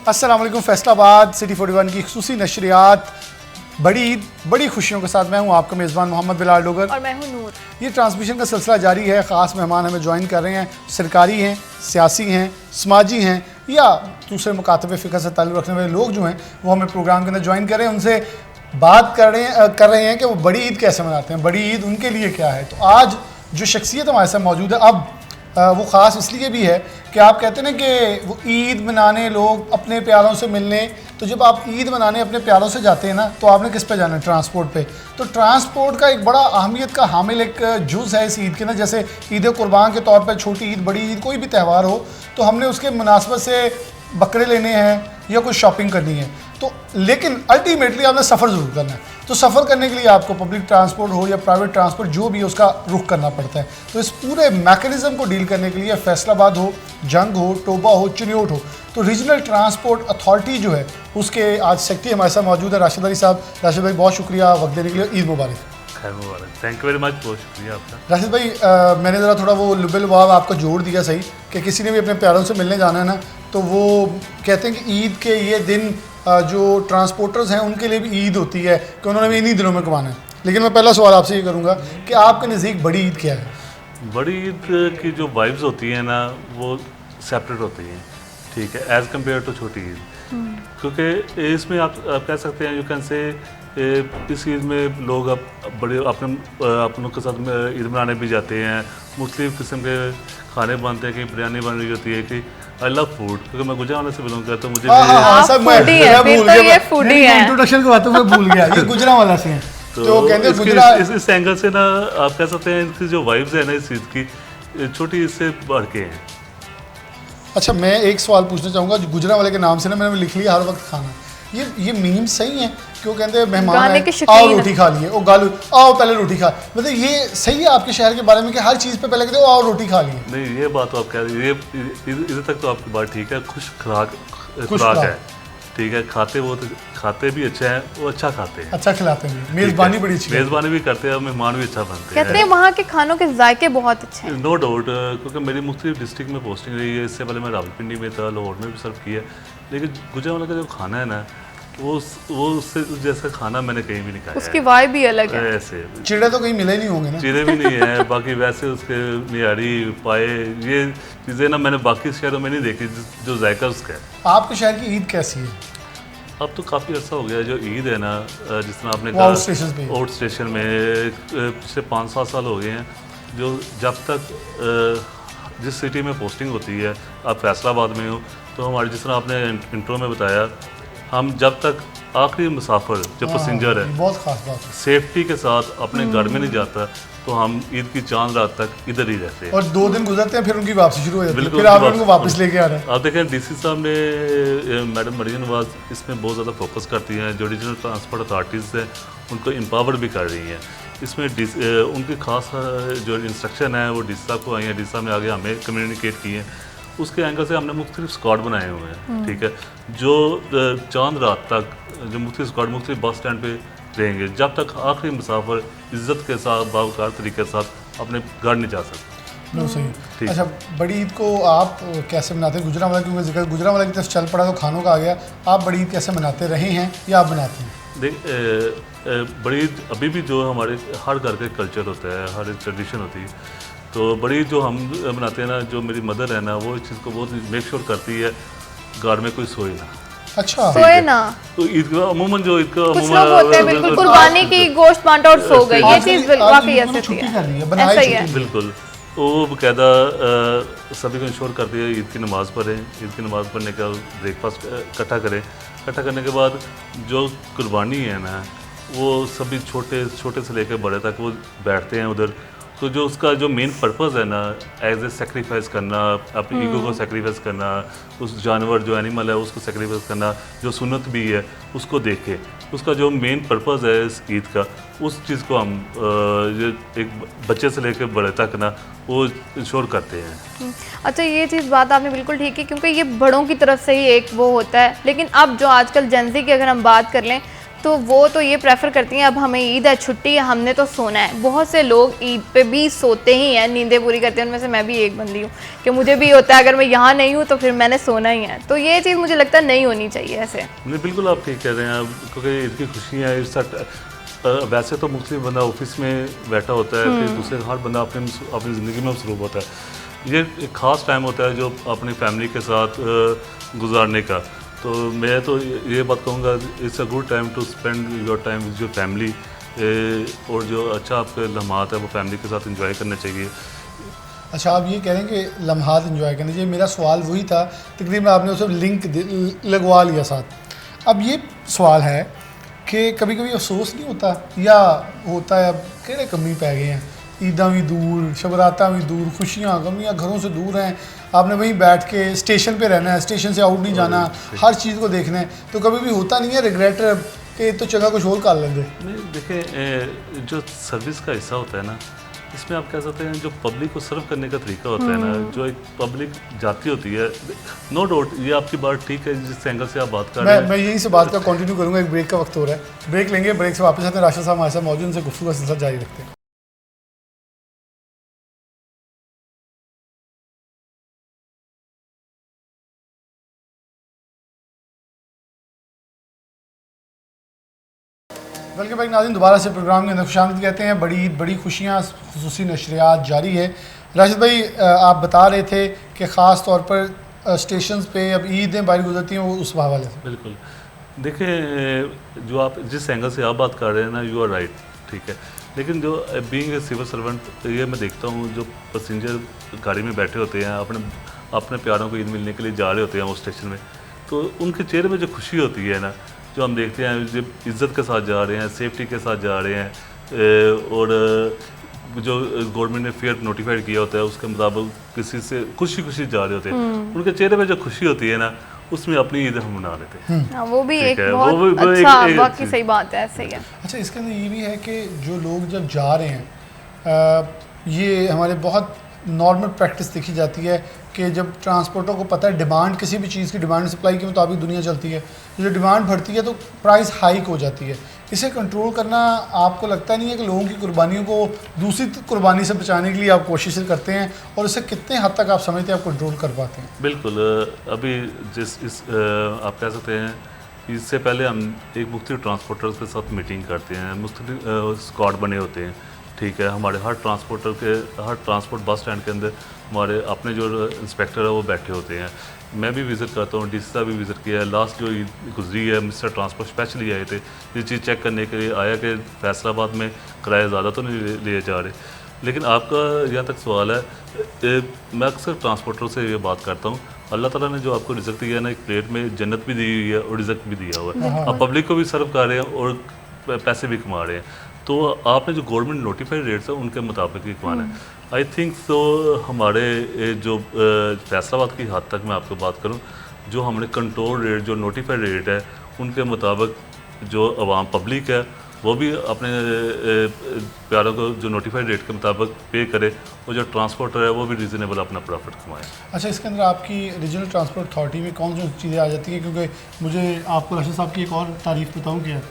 अस्सलाम वालेकुम। फैसलाबाद सिटी 41 की खुसूसी नशरियात बड़ी ईद बड़ी खुशियों के साथ मैं हूं आपका मेज़बान मोहम्मद बिलाल डोगर और मैं हूं नूर। ये ट्रांसमिशन का सिलसिला जारी है। ख़ास मेहमान हमें ज्वाइन कर रहे हैं, सरकारी हैं, सियासी हैं, समाजी हैं या दूसरे मुकातब फ़िक्र से ताल्लुक़ रखने वाले लोग जो हैं वो हमें प्रोग्राम के अंदर ज्वाइन कर रहे हैं। उनसे बात कर रहे हैं कि वो बड़ी ईद कैसे मनाते हैं, बड़ी ईद उनके लिए क्या है। तो आज जो शख्सियत हमारे साथ मौजूद है, अब वो ख़ास इसलिए भी है कि आप कहते हैं ना कि वो ईद मनाने लोग अपने प्यारों से मिलने, तो जब आप ईद मनाने अपने प्यारों से जाते हैं ना, तो आपने किस पे जाना है? ट्रांसपोर्ट पे। तो ट्रांसपोर्ट का एक बड़ा अहमियत का हामिल एक जुज़ है इस ईद के ना। जैसे ईद कुर्बान के तौर पर छोटी ईद, बड़ी ईद, कोई भी त्यौहार हो तो हमने उसके मुनासबत से बकरे लेने हैं या कुछ शॉपिंग करनी है, तो लेकिन अल्टीमेटली आपने सफ़र ज़रूर करना है। तो सफ़र करने के लिए आपको पब्लिक ट्रांसपोर्ट हो या प्राइवेट ट्रांसपोर्ट जो भी है उसका रुख करना पड़ता है। तो इस पूरे मैकेनिज़्म को डील करने के लिए फैसलाबाद हो, जंग हो, टोबा हो, चिन्योट हो, तो रीजनल ट्रांसपोर्ट अथॉरिटी जो है उसके आज सेक्रेटरी हमारे साथ मौजूद है राशिद अली साहब। राशिद भाई बहुत शुक्रिया वक्त देने के लिए, ईद मुबारक। खैर मुबारक, थैंक यू वेरी मच, बहुत शुक्रिया आपका। राशिद भाई मैंने ज़रा थोड़ा वो लुबे लुबाव आपको जोड़ दिया सही कि किसी ने भी अपने प्यारों से मिलने जाना है ना, तो वो कहते हैं कि ईद के ये दिन जो ट्रांसपोर्टर्स हैं उनके लिए भी ईद होती है कि उन्होंने भी इन्हीं दिनों में कमाना है। लेकिन मैं पहला सवाल आपसे ये करूँगा कि आपके नज़दीक बड़ी ईद क्या है? बड़ी ईद की जो वाइब्स होती हैं ना वो सेपरेट होती हैं, ठीक है, एज़ कम्पेयर टू छोटी ईद। क्योंकि इसमें आप कह सकते हैं, यू कैन से इस ईद में लोग अब बड़े अपनों के साथ ईद मनाने भी जाते हैं। मुख्तलिफ़ किस्म के खाने बनते हैं, कि बिरयानी बन रही होती है, कि आई लव फूड, क्योंकि मैं गुजरात से बिलोंग करता हूँ, मुझे इंट्रोडक्शन की बातों में भूल गया, ये गुजरात वाला से हैं। तो कहते हैं गुजरात इस एंगल से ना आप कह सकते हैं इनकी जो वाइब्स है ना इस ईद की, छोटी ईद से बढ़ के हैं। अच्छा, मैं एक सवाल पूछना चाहूँगा, जो गुजरात वाले के नाम से ना मैंने लिख लिया हर वक्त खाना, ये मीम सही है? क्यों कहते हैं मेहमान आए, आओ रोटी खा लिए, ओ गालू आओ पहले रोटी खा, मतलब ये सही है आपके शहर के बारे में कि हर चीज़ पे पहले कहते हो आओ रोटी खा लिए? नहीं, ये बात तो आप कह रहे हैं, ये इधर तक तो आपकी बात ठीक है, खुश खुराक है, ठीक है, खाते भी अच्छा है, वो अच्छा खाते हैं, अच्छा खिलाते हैं, मेज़बानी बड़ी अच्छी, मेज़बानी भी करते हैं, मेहमान भी अच्छा बनते हैं। कहते हैं वहाँ के खानों के जायके बहुत अच्छे हैं। नो डाउट, क्योंकि मेरी मुख्तलिफ डिस्ट्रिक्ट में पोस्टिंग रही है। इससे पहले मैं रावलपिंडी में था, लाहौर में भी सर्व किया, लेकिन गुजरात वाला का जो खाना है ना वो उससे जैसा खाना मैंने कहीं भी नहीं खाया। उसकी वाइब भी अलग है। ऐसे चिड़े तो कहीं मिले ही नहीं होंगे ना? चिड़े भी नहीं है, बाकी वैसे उसके निहारी पाए ये चीज़ें ना मैंने बाकी शहरों में नहीं देखी जो जायका उसका है। आपके शहर की ईद कैसी है? अब तो काफ़ी अर्सा हो गया जो ईद है ना, जिस तरह आपने कहा आउट स्टेशन में पिछले 5-7 साल हो गए हैं, जो जब तक जिस सिटी में पोस्टिंग होती है, आप फैसलाबाद में हो, तो हमारे जिस तरह आपने इंट्रो में बताया, हम जब तक आखिरी मुसाफिर जो पैसेंजर है बहुत खास बात है, सेफ्टी के साथ अपने घर में नहीं जाता, तो हम ईद की चांद रात तक इधर ही रहते हैं। और 2 दिन गुजरते हैं फिर उनकी वापसी शुरू हो जाती है, फिर आप उनको वापस लेके आ रहे हैं। आप देखें डीसी साहब ने, मैडम मरियम नवाज इसमें बहुत ज़्यादा फोकस करती हैं, जो रीजनल ट्रांसपोर्ट अथॉरिटीज़ हैं उनको एम्पावर भी कर रही हैं। इसमें उनकी खास जो इंस्ट्रक्शन है वो डीसी साहब को आई है, डीसी साहब ने आगे हमें कम्युनिकेट की है। उसके एंगल से हमने मुख्तलिफ स्क्वाड बनाए हुए हैं, ठीक है, जो चांद रात तक जो मुख्तलिफ स्क्वाड मुख्तलिफ बस स्टैंड पे रहेंगे जब तक आखिरी मुसाफिर इज़्ज़त के साथ बावकार तरीके के साथ अपने घर नहीं जा सकते। नो सही। अच्छा, बड़ी ईद को आप कैसे मनाते हैं? गुजरात वाला क्योंकि जिक्र गुजरात वाला की तरफ चल पड़ा तो खानों का आ गया, आप बड़ी ईद कैसे मनाते रहे हैं या आप बनाते हैं? देख, बड़ी ईद अभी भी जो हमारे हर घर का कल्चर होता है, हर एक ट्रेडिशन होती है, तो बड़ी जो हम बनाते हैं ना, जो मेरी मदर है ना वो इस चीज़ को बहुत मेक श्योर करती है घर में कोई सोए ना। अच्छा, सोए ना, तो ईद का अमूमन जो ईद का कुछ लोग होते हैं बिल्कुल कुर्बानी की गोश्त बांटा और सो गए, ये चीज़ वाकई ऐसे है, बिल्कुल। वो बाकायदा सभी को इंश्योर करती है ईद की नमाज़ पढ़ें, ईद की नमाज़ पढ़ने का ब्रेकफास्ट इकट्ठा करें, इकट्ठा करने के बाद जो कुर्बानी है ना वो सभी छोटे से लेकर बड़े तक वो बैठते हैं उधर। तो जो उसका जो मेन पर्पज़ है ना, एज ए सेक्रीफाइस करना, अपनी ईगो को सेक्रीफाइस करना, उस जानवर जो एनिमल है उसको सेक्रीफाइस करना, जो सुन्नत भी है उसको देखे, उसका जो मेन पर्पज़ है इस ईद का, उस चीज़ को हम एक बच्चे से लेकर बड़े तक ना वो इंश्योर करते हैं। अच्छा, ये चीज़ बात आपने बिल्कुल ठीक है, क्योंकि ये बड़ों की तरफ से ही एक वो होता है, लेकिन अब जो आजकल जेनज़ी की अगर हम बात कर लें तो वो तो ये प्रेफर करती हैं अब हमें ईद है, छुट्टी है, हमने तो सोना है। बहुत से लोग ईद पे भी सोते ही हैं, नींदें पूरी करते हैं, उनमें से मैं भी एक बंदी हूँ कि मुझे भी होता है अगर मैं यहाँ नहीं हूँ तो फिर मैंने सोना ही है। तो ये चीज़ मुझे लगता है नहीं होनी चाहिए ऐसे। नहीं, बिल्कुल आप ठीक कह रहे हैं, क्योंकि ईद की खुशियाँ इस वैसे तो मुख्तलिफ बंदा ऑफिस में बैठा होता है, फिर दूसरे हर बंदा अपनी ज़िंदगी में मसरूफ़ होता है। ये एक ख़ास टाइम होता है जो अपनी फैमिली के साथ गुजारने का। तो मैं तो ये बात कहूँगा, it's a good time to spend your time with your family, और जो अच्छा आपके लम्हात है वो फैमिली के साथ इंजॉय करना चाहिए। अच्छा, आप ये कह रहे हैं कि लम्हात इंजॉय करने चाहिए, मेरा सवाल वही था, तकरीबन आपने उसे लिंक लगवा लिया साथ। अब ये सवाल है कि कभी कभी अफसोस नहीं होता, या होता है अब केड़े कमी पै गए हैं, ईदां भी दूर, शबरातां भी दूर, खुशियाँ गमियाँ घरों से दूर हैं, आपने वहीं बैठ के स्टेशन पे रहना है, स्टेशन से आउट नहीं जाना, हर चीज़ को देखना है, तो कभी भी होता नहीं है रिग्रेट कि तो जगह कुछ और कर लेंगे? नहीं, देखिए जो सर्विस का हिस्सा होता है ना, इसमें आप कह सकते हैं जो पब्लिक को सर्व करने का तरीका होता है ना, जो एक पब्लिक जाती होती है, नो डाउट ये आपकी बात ठीक है जिस एंगल से आप बात कर रहे हैं। मैं यहीं से बात का कंटिन्यू करूँगा, एक ब्रेक का वक्त हो रहा है, ब्रेक लेंगे, ब्रेक से वापस आते हैं, राशिद साहब हमारे साथ मौजूद, उनसे गुफ्तगू का सिलसिला जारी रखते हैं। वेलकम बैक नाज़रीन, दोबारा से प्रोग्राम के अंदर खुशामदीद कहते हैं। बड़ी ईद, बड़ी खुशियाँ, खुसूसी नशरियात जारी है। राशिद भाई, आप बता रहे थे कि ख़ास तौर पर स्टेशन पे अब ईदें बाहर गुजरती हैं, वो उस हवाले से। बिल्कुल, देखिए जो आप जिस एंगल से आप बात कर रहे हैं ना, यू आर राइट, ठीक है, लेकिन जो बीइंग ए सिविल सर्वेंट, ये मैं देखता हूँ जो पैसेंजर गाड़ी में बैठे होते हैं, अपने प्यारों को ईद मिलने के लिए जा रहे होते हैं वो स्टेशन में, तो उनके चेहरे में जो खुशी होती है ना, जो हम देखते हैं जब इज़्ज़त के साथ जा रहे हैं, सेफ्टी के साथ जा रहे हैं, और जो गवर्नमेंट ने फेयर नोटिफाइड किया होता है उसके मुताबिक किसी से खुशी खुशी जा रहे होते हैं, उनके चेहरे पे जो खुशी होती है ना, उसमें अपनी ईद हम मना लेते हैं। वो भी एक है, बहुत वो अच्छा, एक बाकी सही बात है, सही है। अच्छा, इसके अंदर ये भी है कि जो लोग जब जा रहे हैं, ये हमारे बहुत नॉर्मल प्रैक्टिस देखी जाती है कि जब ट्रांसपोर्टरों को पता है डिमांड, किसी भी चीज़ की डिमांड सप्लाई के मुताबिक दुनिया चलती है, जो डिमांड बढ़ती है तो प्राइस हाइक हो जाती है। इसे कंट्रोल करना आपको लगता नहीं है कि लोगों की कुर्बानियों को दूसरी कुर्बानी से बचाने के लिए आप कोशिशें करते हैं, और इसे कितने हद तक आप समझते हैं आप कंट्रोल कर पाते हैं? बिल्कुल, अभी आप कह सकते हैं इससे पहले हम एक मुख्तलिफ ट्रांसपोर्टर्स के साथ मीटिंग करते हैं, मुख्तलिफ स्क्वाड बने होते हैं, ठीक है, हमारे हर ट्रांसपोर्ट बस स्टैंड के अंदर हमारे अपने जो इंस्पेक्टर है वो बैठे होते हैं। मैं भी विज़िट करता हूँ, डीसी साहब भी विज़िट किया है, लास्ट जो गुजरी है मिस्टर ट्रांसपोर्ट स्पेशली आए थे ये चीज़ चेक करने के लिए आया कि फैसलाबाद में किराया ज़्यादा तो नहीं लिए जा रहे। लेकिन आपका यहाँ तक सवाल है, मैं अक्सर ट्रांसपोर्टरों से ये बात करता हूँ, अल्लाह ताला ने जो आपको रिज़्क दिया है ना, एक प्लेट में जन्नत भी दी हुई है और रिज़्क भी दिया हुआ है, आप पब्लिक को भी सर्व कर रहे हैं और पैसे भी कमा रहे हैं, तो आपने जो गवर्नमेंट नोटिफाइड रेट्स है उनके मुताबिक ही कमाना है। आई थिंक तो हमारे जो फैसलाबाद की हद तक मैं आपको बात करूं, जो हमने कंट्रोल रेट, जो नोटिफाइड रेट है, उनके मुताबिक जो आवाम पब्लिक है वो भी अपने प्यारों को जो नोटिफाइड रेट के मुताबिक पे करे, और जो ट्रांसपोर्टर है वो भी रीज़नेबल अपना प्रॉफिट कमाए। अच्छा, इसके अंदर आपकी रीजनल ट्रांसपोर्ट अथॉरिटी में कौन सी चीज़ें आ जाती हैं? क्योंकि मुझे आपको राशिद साहब की एक और तारीफ बताऊँ क्या,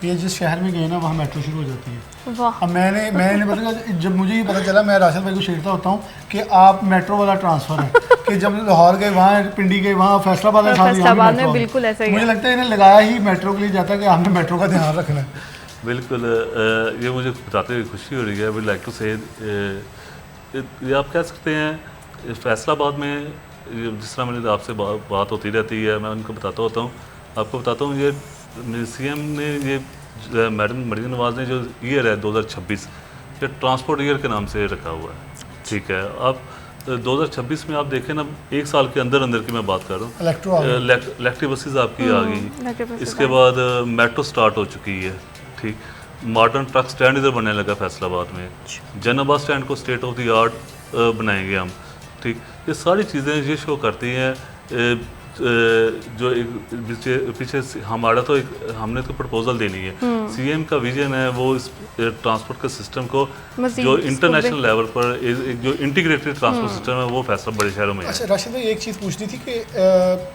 ये जिस शहर में गए ना वहाँ मेट्रो शुरू हो जाती है। वाह। अब मैंने पता, जब मुझे ये पता चला, मैं राशिद भाई को छेड़ता होता हूँ कि आप मेट्रो वाला ट्रांसफ़र है कि जब लाहौर गए वहाँ, पिंडी गए वहाँ, फैसलाबाद में बिल्कुल ऐसा ही मुझे लगता है इन्हें लगाया ही मेट्रो के लिए जाता है कि आपने मेट्रो का ध्यान रखना है। बिल्कुल, ये मुझे बताते हुए खुशी हो रही है। आई लाइक टू से, ये आप कह सकते हैं फैसलाबाद में जिस तरह मैंने आपसे बात होती रहती है, मैं उनको बताता होता हूँ, आपको बताता हूँ, ये सीएम ने ये मैडम मरीम नवाज़ ने जो ईयर है 2026, ये ट्रांसपोर्ट ईयर के नाम से रखा हुआ है, ठीक है। अब 2026 में आप देखें ना, एक साल के अंदर की मैं बात कर रहा हूँ, इलेक्ट्रिक बसेस आपकी आ गई, इसके बाद मेट्रो स्टार्ट हो चुकी है, ठीक, मॉडर्न ट्रक स्टैंड इधर बनने लगा फैसलाबाद में, जन बस स्टैंड को स्टेट ऑफ द आर्ट बनाएंगे हम, ठीक। ये सारी चीज़ें ये शो करती हैं, जो एक पीछे हमारा तो हमने तो प्रपोजल देनी है, सीएम का विजन है वो इस ट्रांसपोर्ट के सिस्टम को जो इंटरनेशनल लेवल पर एक जो इंटीग्रेटेड ट्रांसपोर्ट सिस्टम है वो फैसला बड़े शहरों में है। अच्छा राशिद भाई, एक चीज़ पूछनी थी कि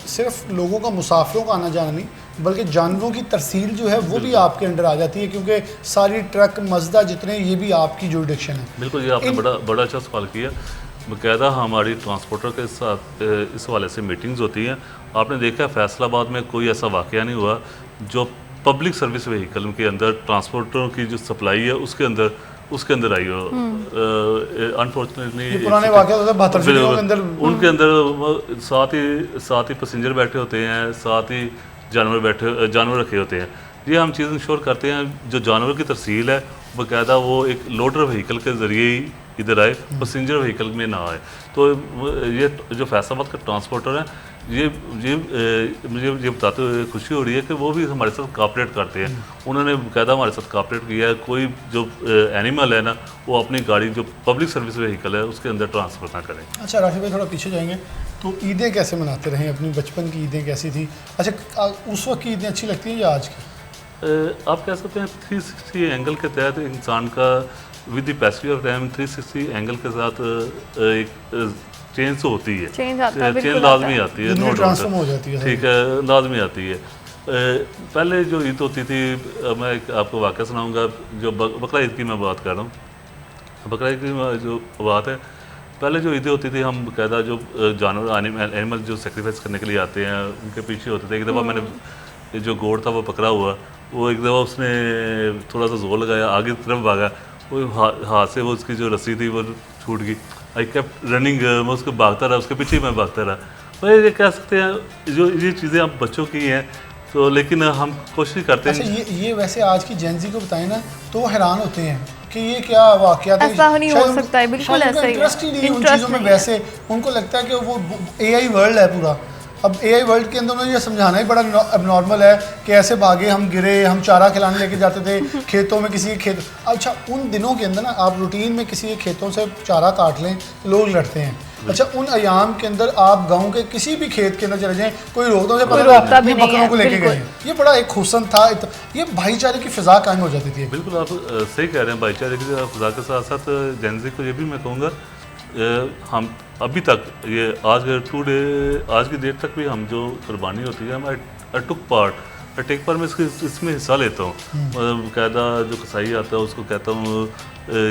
सिर्फ लोगों का, मुसाफिरों का आना जाना नहीं, बल्कि जानवरों की तरसील जो है वो भी आपके अंडर आ जाती है, क्योंकि सारी ट्रक मजदा जितने ये भी आपकी जुरिडिक्शन है। बिल्कुल, ये आपने बड़ा अच्छा सवाल किया। बाकायदा हमारी ट्रांसपोर्टर के साथ इस हवाले से मीटिंग्स होती हैं। आपने देखा फैसलाबाद में कोई ऐसा वाक़या नहीं हुआ जो पब्लिक सर्विस व्हीकल के अंदर ट्रांसपोर्टरों की जो सप्लाई है उसके अंदर आई हो। अनफॉर्चुनेटली पुराने वाक़या होता है 72 सिटियों के अंदर, उनके अंदर साथ ही पैसेंजर बैठे होते हैं, साथ ही जानवर रखे होते हैं। ये हम चीज़ इंश्योर करते हैं जो जानवर की तरसील है बाकायदा वो एक लोडर व्हीकल के ज़रिए ही इधर आए, पैसेंजर व्हीकल में ना आए। तो ये जो फैसलाबाद का ट्रांसपोर्टर है मुझे ये बताते हुए खुशी हो रही है कि वो भी हमारे साथ कॉपरेट करते हैं। उन्होंने बाकायदा हमारे साथ कॉपरेट किया है। कोई जो एनिमल है ना वो अपनी गाड़ी जो पब्लिक सर्विस व्हीकल है उसके अंदर ट्रांसफर ना करें। अच्छा राशिद भाई थोड़ा पीछे जाएंगे तो ईदें कैसे मनाते रहे, अपनी बचपन की ईदें कैसी थी? अच्छा उस वक्त की ईदें अच्छी लगती हैं या आज की? आप कह सकते हैं 360 एंगल के तहत इंसान का with the passage of time 360 angle के साथ एक चेंज तो होती है, चेंज लाजमी आती है, नो ट्रांसफॉर्म हो जाती है, ठीक है, लाजमी आती है। पहले जो ईद होती थी, मैं आपको वाक़या सुनाऊंगा। जो बकरा ईद की मैं बात कर रहा हूँ, बकरा ईद की जो बात है, पहले जो ईदें होती थी हम बाकायदा जो जानवर एनिमल जो सेक्रीफाइस करने के लिए आते हैं उनके पीछे होते थे। एक दफ़ा मैंने जो गोड़ था वो पकड़ा हुआ, वो एक दफ़ा उसने थोड़ा सा जोर लगाया, आगे की तरफ भागा, वो हाथ से वो उसकी जो रस्सी थी वो छूट गई। आई केप्ट रनिंग, मैं उसको भागता रहा, उसके पीछे ही मैं भागता रहा। तो ये कह सकते हैं जो ये चीज़ें आप बच्चों की हैं तो, लेकिन हम कोशिश करते हैं। अच्छा ये वैसे आज की जेनजी को बताएं ना तो वो हैरान होते हैं कि ये क्या वाक़या था। ऐसा नहीं हो सकता है, बिल्कुल ऐसा ही इंटरेस्ट ही नहीं है उन चीज़ों में। वैसे उनको लगता है कि वो AI वर्ल्ड है पूरा। अब AI वर्ल्ड के अंदर उन्हें ये समझाना ही बड़ा नॉर्मल है कि ऐसे भागे, हम गिरे, हम चारा खिलाने लेके जाते थे खेतों में, किसी के खेत। अच्छा उन दिनों के अंदर ना आप रूटीन में किसी के खेतों से चारा काट लें, लोग लड़ते हैं। अच्छा उन अयाम के अंदर आप गांव के किसी भी खेत के अंदर चले जाएं, कोई रोकता है, बकरों को लेके गए। ये बड़ा एक हुस्न था, ये भाईचारे की फिजा कायम हो जाती थी। बिल्कुल आप सही कह रहे हैं। भाईचारे की फिजा के साथ साथ जेनजी को ये भी मैं कहूँगा, हम अभी तक ये आज की डेट तक भी हम जो कुर्बानी होती है, मैं टुक पार्ट टेक पार्ट में इसमें हिस्सा लेता हूँ। बाकायदा जो कसाई आता है उसको कहता हूँ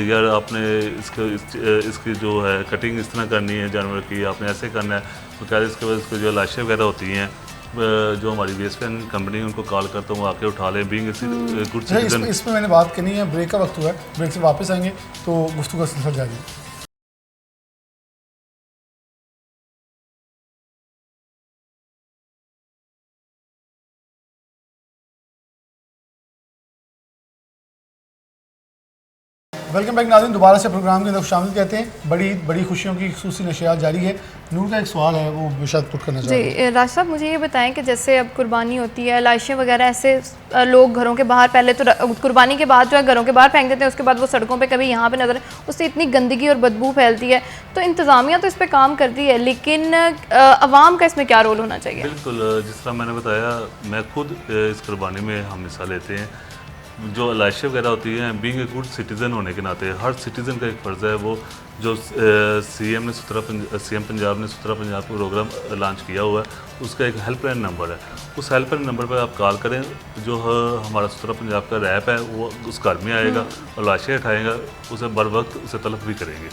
यार आपने इसकी जो है कटिंग इस तरह करनी है जानवर की, आपने ऐसे करना है। बाकायदा इसके बाद इसको जो लाशें वगैरह होती हैं जो हमारी वेस्ट पैन कंपनी उनको कॉल करता हूँ आके उठा लें। Being good citizen. इसमें मैंने बात करनी है, ब्रेक का वक्त हुआ है, ब्रेक से वापस आएंगे तो गुफ्तगू का सिलसिला जारी है। वेलकम बैक नाज़रीन, दोबारा से प्रोग्राम के अंदर शामिल कहते हैं। बड़ी खुशियों की खुसूसी नशियात जारी है। नूर का एक सवाल है वो शायद पुट करना चाहते हैं। जी राज साहब, मुझे ये बताएं कि जैसे अब कुर्बानी होती है, लाशें वगैरह ऐसे लोग घरों के बाहर, पहले तो कुर्बानी के बाद जो है घरों के बाहर फेंक देते हैं, उसके बाद वो सड़कों पे कभी यहाँ पे नजर, उससे इतनी गंदगी और बदबू फैलती है। तो इंतज़ामिया तो इस पर काम करती है, लेकिन अवाम का इसमें क्या रोल होना चाहिए? बिल्कुल, जिस तरह मैंने बताया, मैं खुद इस कुर्बानी में हम हिस्सा लेते हैं। जो लाशें वगैरह होती हैं, बीइंग ए गुड सिटीज़न होने के नाते हर सिटीज़न का एक फ़र्ज़ है वो जो सीएम पंजाब ने 17 पंजाब प्रोग्राम लॉन्च किया हुआ है, उसका एक हेल्पलाइन नंबर है। उस हेल्पलाइन नंबर पर आप कॉल करें, जो हमारा 17 पंजाब का रैप है वो उस घर में आएगा और लाशें उठाएगा, उसे बर वक्त उसे तलब भी करेंगे।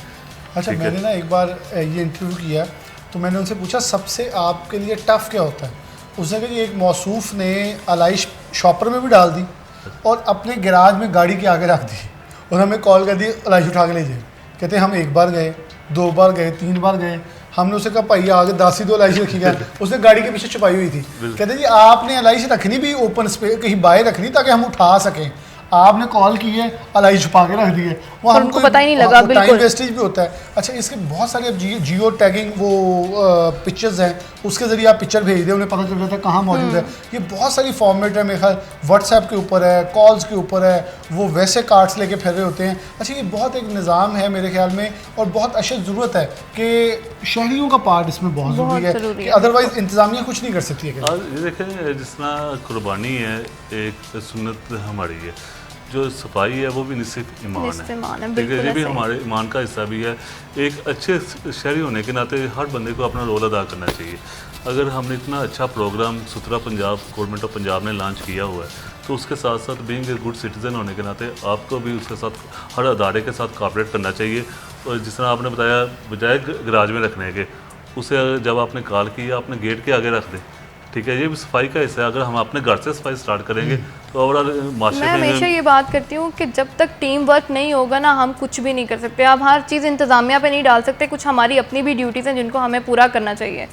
अच्छा मैंने ना एक बार ये इंटरव्यू किया तो मैंने उनसे पूछा सबसे आपके लिए टफ़ क्या होता है। उसने कहा कि एक मौसूफ़ ने अलाइश शॉपर में भी डाल दी और अपने गैराज में गाड़ी के आगे रख दी और हमें कॉल कर दी अलाइश उठा के ले जाए। कहते हम 1 बार गए, 2 बार गए, 3 बार गए। हमने उसे कहा भाई आगे 10 ही 2 अलाइश रखी गया, उसने गाड़ी के पीछे छुपाई हुई थी। कहते जी आपने अलाइश रखनी भी ओपन स्पेस कहीं बाहर रखनी ताकि हम उठा सकें, आपने कॉल की है अलाइश छुपा के रख दी है, वो हमको पता ही नहीं लगा। टाइम वेस्टेज भी होता है। अच्छा इसके बहुत सारे अब जियो टैगिंग वो पिक्चर्स हैं, उसके ज़रिए आप पिक्चर भेज दें, उन्हें पता चल जाता है कहाँ मौजूद है। ये बहुत सारी फॉर्मेट है, मेरे ख्याल व्हाट्सएप के ऊपर है, कॉल्स के ऊपर है, वो वैसे कार्ड्स लेके फिर रहे होते हैं। अच्छा ये बहुत एक निज़ाम है मेरे ख्याल में और बहुत अशद ज़रूरत है कि शहरियों का पार्ट इसमें बहुत ज़रूरी है कि अदरवाइज़ इंतज़ामिया कुछ नहीं कर सकती है। ये देखें जिस तरह कुर्बानी है एक सुन्नत हमारी है, जो सफाई है वो भी निसिफ ईमान है, ठीक है, ये भी हमारे ईमान का हिस्सा भी है। एक अच्छे शहरी होने के नाते हर बंदे को अपना रोल अदा करना चाहिए। अगर हमने इतना अच्छा प्रोग्राम सुथरा पंजाब गवर्नमेंट ऑफ पंजाब ने लॉन्च किया हुआ है, तो उसके साथ साथ बीइंग ए गुड सिटीज़न होने के नाते आपको भी उसके साथ हर अदारे के साथ कोऑपरेट करना चाहिए। और जिस तरह आपने बताया, बजाय गराज में रखने के, उसे जब आपने कॉल की आपने गेट के आगे रख दें, ठीक है। ये भी सफाई का हिस्सा है। अगर हम अपने घर से सफाई स्टार्ट करेंगे तो ओवरऑल मैं माशरे हमेशा में ये बात करती हूँ कि जब तक टीम वर्क नहीं होगा ना, हम कुछ भी नहीं कर सकते। आप हर चीज़ इंतज़ामिया पे नहीं डाल सकते, कुछ हमारी अपनी भी ड्यूटीज़ हैं जिनको हमें पूरा करना चाहिए।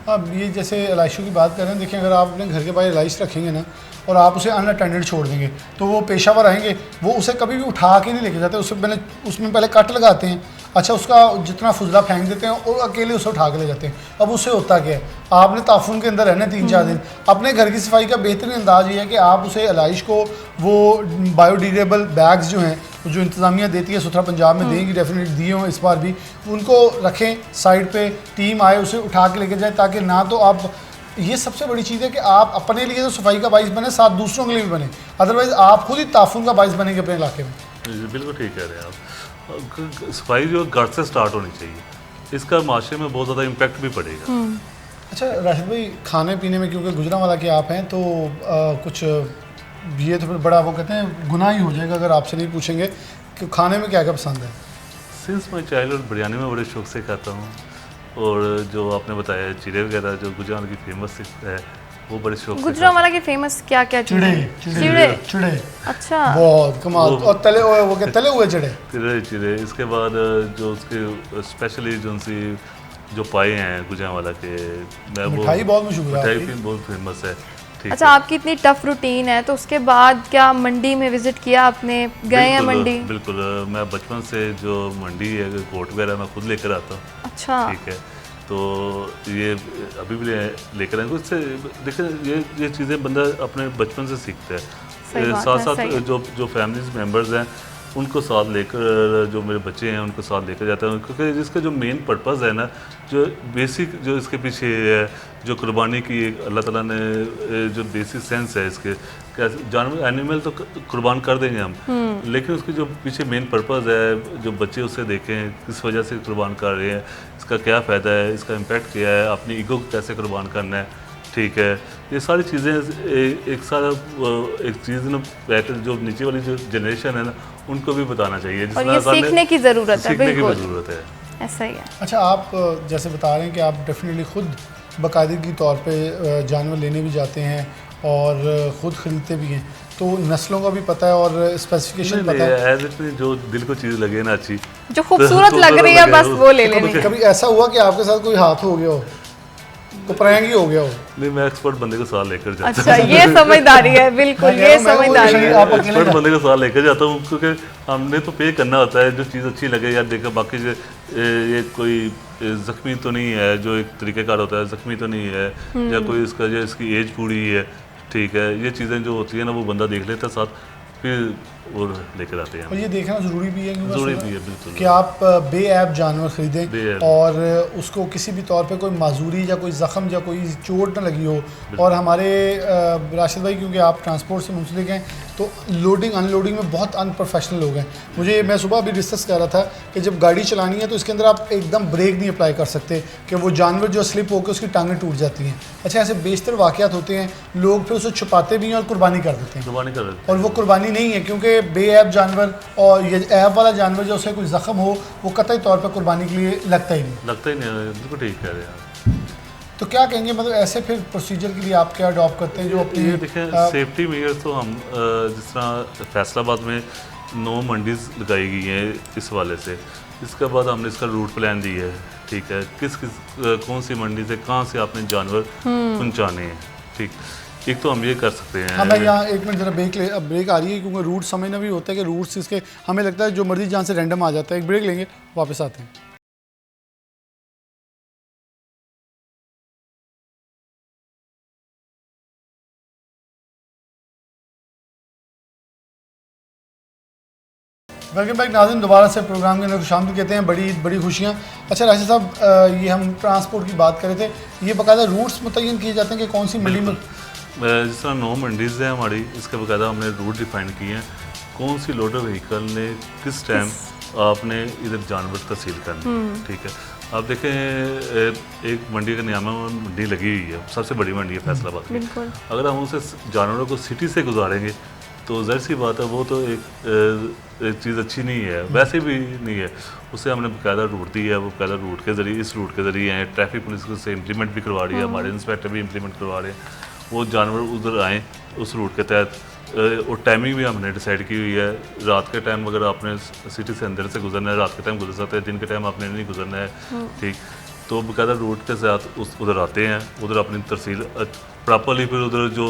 अब ये जैसे एलाइशों की बात कर रहे हैं, देखिए अगर आप अपने घर के बाहर एलाइश रखेंगे ना और आप उसे अनअटेंडेड छोड़ देंगे तो वो पेशावर आएंगे, वो उसे कभी भी उठा के नहीं लेके जाते, उसमें पहले कट लगाते हैं, अच्छा उसका जितना फुजला फेंक देते हैं और अकेले उसे उठा के ले जाते हैं। अब उससे होता क्या है, आपने ताफुन के अंदर रहना 3-4 दिन। अपने घर की सफाई का बेहतरीन अंदाज ये है कि आप उसे एलाइश को वो बायोडिग्रेडेबल बैग्स जो हैं, जो इंतज़ामिया देती है, सुथरा पंजाब में देंगी, डेफिनेट दिए हों इस बार भी, उनको रखें साइड पे, टीम आए उसे उठा के लेके जाए, ताकि ना तो आप, ये सबसे बड़ी चीज़ है कि आप अपने लिए तो सफाई का बाइस बने, साथ दूसरों के लिए भी बने, अदरवाइज़ आप खुद ही ताफुन का बाइस बनेंगे अपने इलाके में। बिल्कुल ठीक कह रहे हैं आप। सफाई जो घर से स्टार्ट होनी चाहिए, इसका माशरे में बहुत ज़्यादा इम्पैक्ट भी पड़ेगा। अच्छा राशिद भाई, खाने पीने में क्योंकि गुजरांवाला के आप हैं तो कुछ ये तो फिर बड़ा वो कहते हैं गुनाह ही हो जाएगा अगर आपसे नहीं पूछेंगे कि खाने में क्या क्या पसंद है। सिंस माई चाइल्डहुड बिरयानी में बड़े शौक से खाता हूँ, और जो आपने बताया चिड़े वगैरह जो गुजरांवाला की फेमस है वो बड़े शौक से गुजरांवाला की फेमस क्या क्या चिड़े चिड़े चिड़े अच्छा, बहुत कमाल। और तले हुए चिड़े चिड़े। इसके बाद जो उसके स्पेशली जो पाए हैं गुजरांवाला के, मैं वो मिठाई बहुत मशहूर है मिठाई आपकी। भी बहुत फेमस है। ठीक अच्छा, आपकी इतनी टफ रूटीन है तो उसके बाद क्या मंडी में विजिट किया आपने, गए हैं मंडी? बिल्कुल, मैं बचपन से जो मंडी है गोट वगैरह मैं खुद लेकर आता हूँ। अच्छा, ठीक है, तो ये अभी भी लेकर आएंगे। इससे देखिए ये चीज़ें बंदा अपने बचपन से सीखता है। साथ साथ जो फैमिलीज मेम्बर्स हैं उनको साथ लेकर, जो मेरे बच्चे हैं उनको साथ लेकर जाता हूँ, क्योंकि इसका जो मेन पर्पज़ है ना, जो बेसिक जो इसके पीछे है, जो कुर्बानी की अल्लाह ताला ने जो बेसिक सेंस है इसके, जानवर एनिमल तो कुर्बान कर देंगे हम, लेकिन उसकी जो पीछे मेन पर्पज़ है, जो बच्चे उसे देखें किस वजह से कुर्बान कर रहे हैं, इसका क्या फ़ायदा है, इसका इम्पैक्ट क्या है, अपनी ईगो को कैसे कुर्बान करना है। ठीक है, ये सारी चीज़ें एक चीज़ ना, जो नीचे वाली जो जनरेशन है ना, उनको भी बताना चाहिए, और ये सीखने की ज़रूरत है। सीखने की बिल्कुल ज़रूरत है, ऐसा ही है। अच्छा, आप जैसे बता रहे हैं कि आप डेफिनेटली खुद बाकायदगी तौर पे जानवर लेने भी जाते हैं और ख़ुद ख़रीदते भी हैं, तो नस्लों का भी पता है और स्पेसिफिकेशन पता है। एज इट जो दिल को चीज़ लगे ना अच्छी, जो खूबसूरत लग रही है बस वो ले लेनी है। कभी ऐसा हुआ कि आपके साथ कोई हाथ हो गया हो, तो प्रैंक ही हो गया हो? नहीं, मैं एक्सपर्ट बंदे को साथ लेकर जाता हूँ। अच्छा, ये समझदारी है, बिल्कुल ये समझदारी है। एक्सपर्ट बंदे को साथ लेकर जाता हूँ, क्योंकि हमने तो पे करना होता है, जो चीज़ अच्छी लगे यार देखा, बाकी ये कोई ज़ख्मी तो नहीं है, जो एक तरीक़ेकार होता है, ज़ख्मी तो नहीं है, या कोई इसकी एज पूरी है। ठीक है, ये चीज़ें जो होती है ना, वो बंदा देख लेता है साथ, फिर और लेकर आते हैं। और ये देखना ज़रूरी भी है बिल्कुल कि आप बेऐब जानवर ख़रीदें और उसको किसी भी तौर पे कोई माजूरी या कोई ज़ख़म या कोई चोट ना लगी हो। और हमारे राशिद भाई, क्योंकि आप ट्रांसपोर्ट से मुंसलिक हैं, तो लोडिंग अनलोडिंग में बहुत अनप्रोफेशनल लोग हैं। मैं सुबह भी डिस्कस कर रहा था कि जब गाड़ी चलानी है तो इसके अंदर आप एकदम ब्रेक नहीं अप्लाई कर सकते कि वो जानवर जो स्लिप होकर उसकी टांगें टूट जाती हैं। अच्छा, ऐसे बेशतर वाक़यात होते हैं, लोग फिर उसे छुपाते भी हैं और कुर्बानी कर देते हैं, और वो कुर्बानी नहीं है, क्योंकि बेऐब जानवर और ये ऐब वाला जानवर जो उसे कोई ज़ख़म हो, वो कतई तौर पर कुर्बानी के लिए लगता ही नहीं। बिल्कुल ठीक कह रहे हैं आप। तो क्या कहेंगे, मतलब ऐसे फिर प्रोसीजर के लिए आप क्या अडॉप्ट करते हैं जो अपनी? ये देखें, सेफ्टी मेजर्स तो हम जिस तरह फैसलाबाद में 9 मंडीज़ लगाई गई हैं इस वाले से, इसके बाद हमने इसका रूट प्लान दिया है। ठीक है, कौन सी मंडी से कहाँ से आपने जानवर पहुँचाने हैं। ठीक, एक तो हम ये कर सकते हैं। हमें यहाँ 1 मिनट ज़रा ब्रेक आ रही है, क्योंकि रूट समझना भी होता है कि रूट्स इसके हमें लगता है जो मर्जी जहाँ से रैंडम आ जाता है। एक ब्रेक लेंगे, वापस आते हैं। वेलकम बैक नाज़रीन, दोबारा से प्रोग्राम के अंदर खुशामदीद कहते हैं। बड़ी खुशियाँ। अच्छा राशिद साहब, ये हम ट्रांसपोर्ट की बात कर रहे थे, ये बाकायदा रूट्स मुतय्यन किए जाते हैं कि कौन सी मंडी में? जिस तरह 9 मंडीज़ हैं हमारी, इसके बाकायदा हमने रूट डिफाइन किए हैं, कौन सी लोडर व्हीकल ने किस टाइम आपने इधर जानवर तहसील करना। ठीक है, आप देखें एक मंडी का नियामा मंडी लगी हुई है, सबसे बड़ी मंडी है फैसलाबाद में। बिल्कुल। अगर हम उसे जानवरों को सिटी से गुजारेंगे तो ज़ाहिर सी बात है वो तो एक चीज़ अच्छी नहीं है, वैसे भी नहीं है। उसे हमने बाकायदा रूट दी है, वो बाकायदा रूट के ज़रिए, इस रूट के ज़रिए हैं, ट्रैफिक पुलिस से इम्प्लीमेंट भी करवा रही है, हमारे इंस्पेक्टर भी इम्प्लीमेंट करवा रहे हैं, वो जानवर उधर आएँ उस रूट के तहत। और टाइमिंग भी हमने डिसाइड की हुई है, रात के टाइम अगर आपने सिटी से अंदर से गुजरना है, रात के टाइम गुजर सकते हैं, दिन के टाइम आपने नहीं गुजरना है, ठीक। तो बाकायदा रूट के साथ उधर आते हैं, उधर अपनी तहसील प्रॉपरली, फिर उधर जो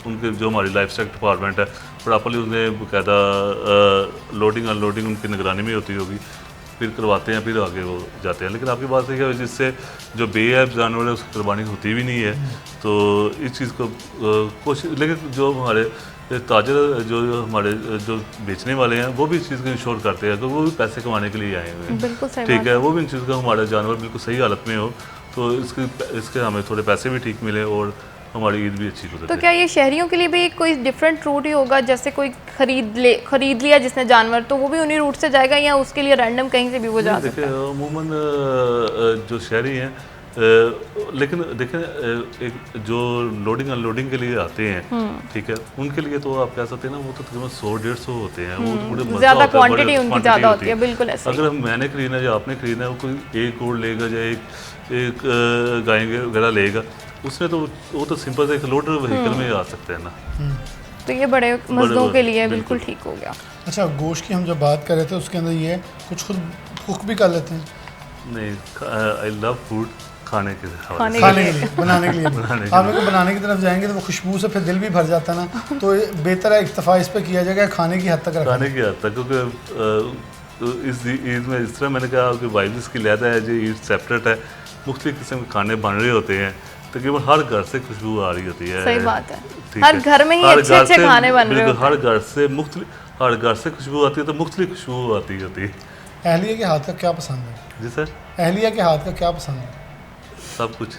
उनके जो हमारी लाइफ स्टाइल डिपार्टमेंट है प्रॉपरली उन्हें बाकायदा लोडिंग अनलोडिंग उनकी निगरानी में होती होगी, फिर करवाते हैं, फिर आगे वो जाते हैं। लेकिन आपकी बात सही है, जिससे जो बेऐब जानवर है उसकी कुर्बानी होती भी नहीं है, तो इस चीज़ को कोशिश, लेकिन जो हमारे ताजर जो हमारे जो बेचने वाले हैं वो भी इस चीज़ को इंश्योर करते हैं, तो वो भी पैसे कमाने के लिए आए हुए हैं, बिल्कुल सही ठीक है। वो भी इन चीज़ का हमारा जानवर बिल्कुल सही हालत में हो तो इसके हमें थोड़े पैसे भी ठीक मिले और हमारी ईद भी अच्छी गुजरे। तो क्या ये शहरियों के लिए भी कोई डिफरेंट रूट ही होगा, जैसे कोई खरीद लिया जिसने जानवर, तो वो भी उन्हीं रूट से जाएगा या उसके लिए रैंडम कहीं से भी वो जा सकता है? देखिए अमूमन जो शहरी हैं, लेकिन देखें एक जो लोडिंग अनलोडिंग के लिए आते हैं, ठीक है, उनके लिए तो आप कह सकते हैं ना, वो तो तकरीबन 100-150 होते हैं, वो थोड़े मजा ज़्यादा होता है, क्वांटिटी उनकी ज़्यादा होती है, बिल्कुल ऐसे ही। अगर मैंने खरीदना है या आपने खरीदना है, वो कोई एक गोड़ लेगा या एक गाय वगैरह लेगा, उसमें तो वो तो सिंपल से एक लोडर व्हीकल में आ सकते हैं ना। तो ये बड़े मजदूरों के लिए बिल्कुल ठीक हो गया। अच्छा, गोश्त की हम जब बात कर रहे थे उसके अंदर ये है कुछ खुद कुक भी कर लेते हैं? नहीं, आई लव फूड, खाने के खाने के लिए, बनाने के लिए। आप लोग बनाने की तरफ जाएंगे तो वो खुशबू से फिर दिल भी भर जाता है ना, तो बेहतर है इक्तफा इस पे किया जाएगा, खाने की हद तक रखें। खाने की हद तक, क्योंकि इस ईद में इस तरह मैंने कहा कि वाइब्स की लहदा है, जो ईद सेपरेट है, मुख्तलिफ किस्म के खाने बन रहे होते हैं, तकरीबन हर घर से खुशबू आ रही होती है। सही बात है, हर घर में ही अच्छे अच्छे खाने बन रहे होते हैं। हर घर से खुशबू आती है, तो मुख्तलिफ खुशबू आती होती है। अहलिया के हाथ का क्या पसंद है? जी सर, अहलिया के हाथ का क्या पसंद है? सब कुछ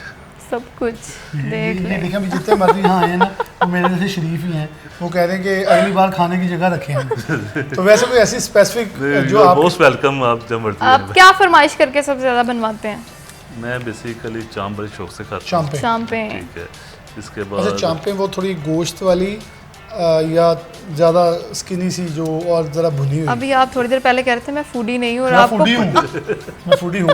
देख ले। देखिए अभी जितने मर्जी यहाँ आए हैं ना, वो मेरे जैसे शरीफ ही हैं, वो कह रहे हैं कि अगली बार खाने की जगह रखें हम। तो वैसे कोई ऐसी स्पेसिफिक जो आप मोस्ट वेलकम, आप जब मर्जी आप क्या फरमाइश करके सबसे ज़्यादा बनवाते हैं? मैं बेसिकली चाम बड़े शौक से खाता हूँ। चांपे। ठीक है, इसके अच्छा, बाद चांपे वो थोड़ी गोश्त वाली या ज़्यादा स्किनी सी जो और ज़रा भुनी हुई? अभी आप थोड़ी देर पहले कह रहे थे मैं फूडी नहीं हूँ, और मैं आपको फूडी हूँ, मैं फूडी हूँ,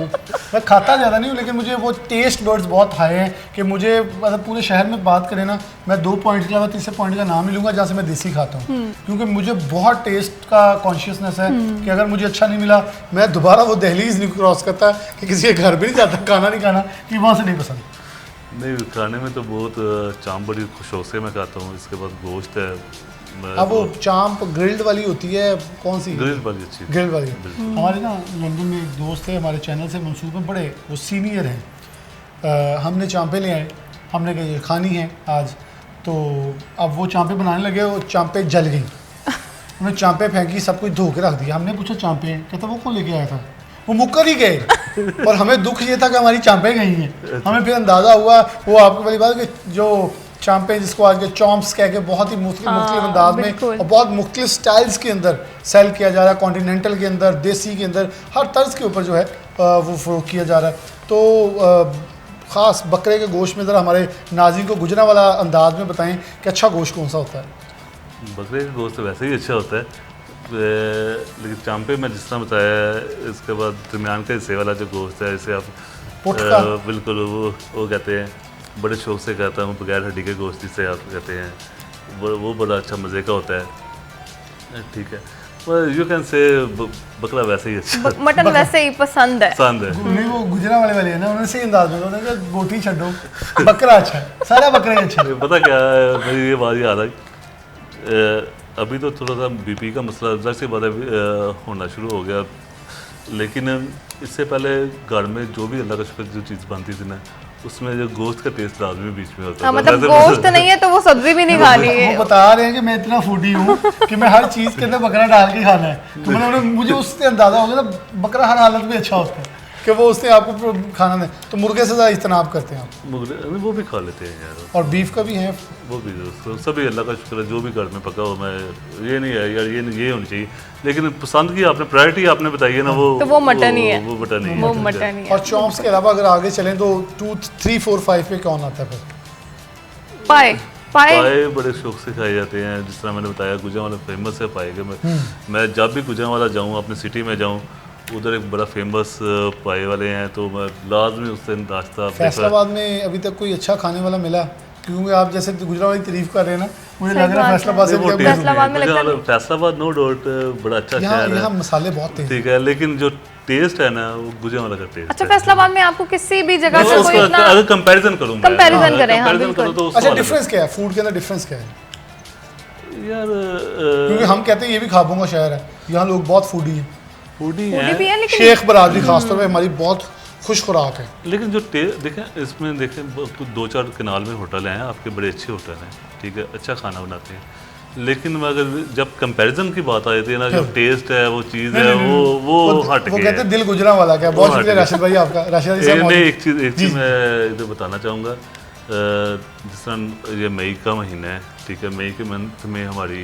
मैं खाता ज़्यादा नहीं हूँ, लेकिन मुझे वो टेस्ट बर्ड्स बहुत हाई हैं कि मुझे मतलब पूरे शहर में बात करें ना, मैं 2 पॉइंट के अलावा तीसरे पॉइंट का नाम ही लूँगा जहाँ से मैं देसी खाता हूँ, क्योंकि मुझे बहुत टेस्ट का कॉन्शियसनेस है कि अगर मुझे अच्छा नहीं मिला मैं दोबारा वो दहलीज नहीं क्रॉस करता कि किसी के घर भी नहीं जाता, खाना नहीं खाना कि वहाँ से नहीं पसंद। नहीं, खाने में तो बहुत चाम बड़ी शौक से मैं खाता हूँ। इसके बाद गोश्त है। अब वो चांप ग्रिल्ड वाली होती है, कौन सी? ग्रिल वाली अच्छी। ग्रिल वाली। हमारे ना लंदन में एक दोस्त है, हमारे चैनल से मंसूब में बड़े, वो सीनियर हैं। हमने चांपे ले आए, हमने कहा ये खानी है आज, तो अब वो चांपे बनाने लगे, वो चांपे जल गई, उन्होंने चांपे फेंकी, सब कुछ धो के रख दिया। हमने पूछा चांपे, कहता वो कौन लेके आया था? वो मुक्कर ही गए। और हमें दुख ये था कि हमारी चांपे गई हैं। हमें फिर अंदाज़ा हुआ, वो आपको वाली बात कि जो चांपे जिसको आज के चॉम्प्स कह के बहुत ही मुख्तलिफ अंदाज में और बहुत मुख्तलिफ स्टाइल्स के अंदर सेल किया जा रहा है, कॉन्टिनेंटल के अंदर, देसी के अंदर, हर तर्ज के ऊपर जो है वो फ़रोख्त किया जा रहा है। तो ख़ास बकरे के गोश्त में ज़रा हमारे नाज़रीन को गुजरा वाला अंदाज में बताएं कि अच्छा गोश्त कौन सा होता है? बकरे का गोश्त वैसे ही अच्छा होता है, लेकिन चांपे में जिस तरह बताया, इसके बाद दरमियान का हिस्से वाला जो गोश्त है, इसे आप बिल्कुल वो कहते हैं, बड़े शौक से कहता हूँ, बगैर हड्डी के गोश्त जिसे आप कहते हैं, वो बड़ा अच्छा मज़े का होता है। ठीक है, यू कैन से बकरा वैसे ही अच्छा, मटन वैसे ही पसंद है। नहीं, वो गुजरा वाले है ना, उन्होंने सही अंदाज में उन्होंने कहा बोटी छड्डो, बकरा अच्छा है, सारा बकरे अच्छा है। पता क्या है, मेरी ये बात याद आई, अभी तो थोड़ा सा बीपी का मसला ज़रा सी बात होना शुरू हो गया, लेकिन इससे पहले घर में जो भी अल्लाह का शुक्र जो चीज़ बनती थी ना, उसमें जो गोश्त का टेस्ट लाजमी बीच में होता है। मतलब गोश्त नहीं है तो वो सब्जी भी नहीं खानी है। वो बता रहे हैं कि मैं इतना फूडी हूँ कि मैं हर चीज़ के अंदर बकरा डाल के खाना है, तो मतलब मुझे उससे अंदाज़ा हो गया ना, बकरा हर हालत में अच्छा होता है, कि कि वो उसने आपको खाना दें, तो मुर्गे से ज़्यादा इज्तनाब करते हैं आप? मुर्गे वो भी खा लेते हैं यार, और बीफ का भी है? वो भी दोस्तों सभी अल्लाह का शुक्र है, जो भी घर में पका हो, मैं ये नहीं है यार ये होनी चाहिए, लेकिन पसंद की आपने प्रायोरिटी आपने बताई है ना, वो मटन ही है, वो मटन ही है, वो मटन ही है। और चॉप्स के अलावा अगर आगे चलें तो 2, 3, 4, 5 पे कौन आता है फिर? पाए पाए बड़े शौक से खाए जाते हैं, जिस तरह मैंने बताया गुजरांवाला फेमस है पाए के। मैं जब भी गुजरांवाला जाऊँ, अपने सिटी में जाऊँ, उधर एक बड़ा फेमस पाए वाले हैं, तो मैं लाजमी उससे नाश्ता। फैसलाबाद में अभी तक कोई अच्छा खाने वाला मिला? क्योंकि आप जैसे गुजरांवाला की तारीफ कर रहे हैं ना, मुझे लग रहा है फैसलाबाद से फैसलाबाद नो डाउट बड़ा अच्छा शहर है, मसाले बहुत तेज, ठीक है, लेकिन जो टेस्ट है ना वो गुजरांवाला का टेस्ट। अच्छा, फैसलाबाद में आपको किसी भी जगह से कोई इतना अगर कंपैरिजन करूं, कंपैरिजन करें, हाँ बिल्कुल। तो अच्छा डिफरेंस क्या है फूड के अंदर? डिफरेंस क्या है यार? क्योंकि हम कहते हैं ये भी खाबों का शहर है, यहाँ लोग बहुत फूडी हैं, फूडी भी है, लेकिन शेख बरादरी खासतौर पे हमारी बहुत खुश खुराक है। लेकिन जो देखें इसमें देखें कुछ 2-4 कनाल में होटल हैं आपके, बड़े अच्छे होटल हैं, ठीक है, अच्छा खाना बनाते हैं, लेकिन अगर जब कंपैरिजन की बात आती है ना, जो टेस्ट है वो चीज़ है वो हट गई। वो कहते हैं दिल गुजरांवाला का। बहुत शुक्रिया राशिद भाई आपका। राशिद भाई साहब एक चीज़ मैं इधर बताना चाहूँगा, जिस तरह ये मई का महीना है, ठीक है, मई के मंथ में हमारी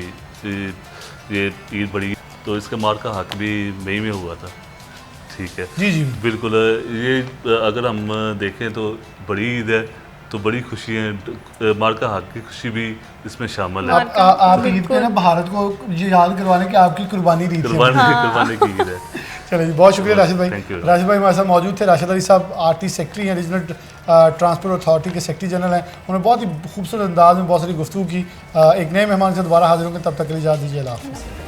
ये ईद बड़ी, तो इसका मार का हक भी मई में हुआ था, ठीक है जी जी बिल्कुल। ये अगर हम देखें तो बड़ी ईद है, तो बड़ी खुशी है, मार का हक की खुशी भी इसमें शामिल है। आप ईद पे ना भारत को ये याद करवाने की आपकी कुर्बानी दी थी, कुर्बानी की ईद है। चलिए बहुत शुक्रिया राशिद भाई। Thank you। राशिद भाई हमारे साथ मौजूद थे। राशिद अली साहब आरटी सेक्रेटरी हैं, रीजनल ट्रांसपोर्ट अथॉरिटी के सेक्रेटरी जनरल हैं। उन्होंने बहुत ही खूबसूरत अंदाज में बहुत सारी गुफ्तगू की। एक नए मेहमान से दोबारा हाजिर होंगे, तब तक के लिए इजाज़त दीजिए। अल्लाह हाफ़िज़।